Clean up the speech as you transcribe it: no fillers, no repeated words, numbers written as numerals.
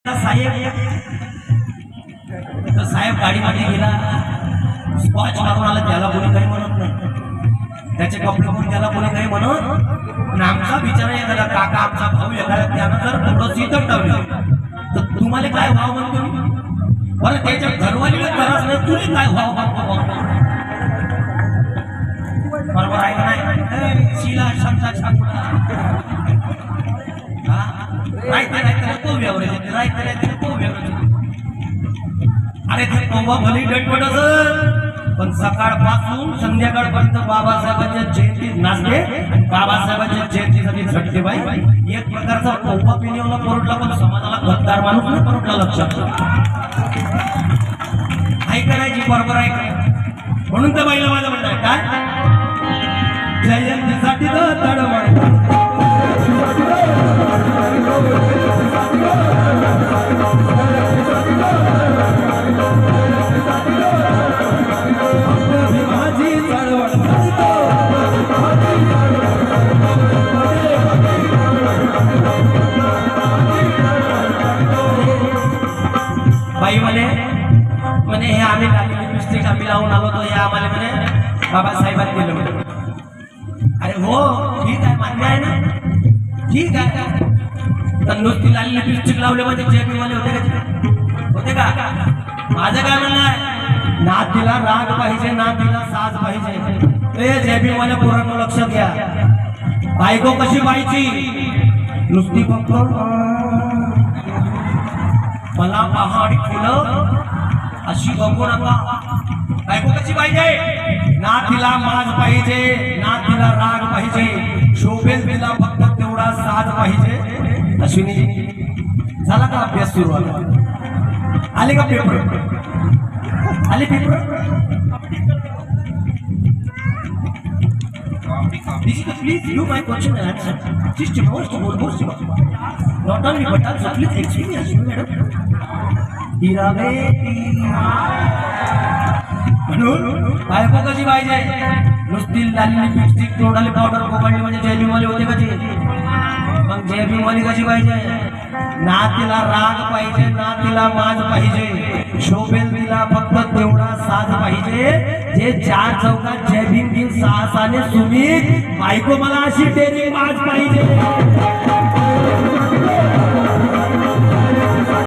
साहेब गाडीमध्ये गेला, स्कॉच मारून आला, त्याला कोणी काही म्हणत नाही, त्याचे कपडे पण त्याला कोणी काही म्हणत. आमचा बिचारा एखादा काका, आमचा भाऊ एखादा त्यानं जर थोडं सीतक टावलं तर तुम्हाला काय भाव म्हणतो? बरं त्याच्या घरवालीला त्रास नाही, तुम्ही काय भाव म्हणतो? बरोबर आहे का नाही? शिला शब्दा छापुडा अरे ते तोबा भली डटपट असत, पण सकाळपासून संध्याकाळपर्यंत बाबासाहेबांच्या जयंतीत नाचते आणि बाबासाहेबांच्या जयंतीसाठी झटते. बाई एक प्रकारचा तोबा पिण्याला परवडला, पण समाजाला गद्दार माणूस नाही परवडला. लक्षात ऐकायची बरोबर आहे का? म्हणून तर बाईला माझं म्हणणं आहे काय, जयंतीसाठी बाई म्हणे हे आम्ही लिपस्टिक आम्ही लावून आलो तो हे आम्हाला म्हणे बाबासाहेबांनी दिलं म्हणे. अरे हो ठीक आहे, मान्य आहे ना, ठीक आहे. तर नुसती लाल लिपस्टिक लावले म्हणजे जेबी वाले होते का? माझं काय म्हणणं आहे, ना तिला राग पाहिजे ना तिला साज पाहिजे. ते जेबी वाले पोरांनो लक्षात घ्या, बायको कशी पाहिजे, नुसती फक्त मला पहाडी फुलं अशी बघू नका. बायको कशी पाहिजे, ना तिला माज पाहिजे ना तिला राग पाहिजे, शोभेल तिला फक्त तेवढा साज पाहिजे. अश्विनी झाला का अभ्यास सुरू? आले का पेपर? आले paper? Please do my question and answer. System most not only but also please explain as you madam. म्हणून बायको कशी पाहिजे, नुसती लाल लिपस्टिक तोंडाला पावडर कोकणली म्हणजे जेबी वाली होते कशी? मग जेबी वाली कशी पाहिजे, ना तिला राग पाहिजे ना तिला माज पाहिजे, शोभेल तिला फक्त तेवढा साज पाहिजे, जे चार चौकात जयभीम की साहसाने सुमित. बायको मला अशी टेरी माज पाहिजे.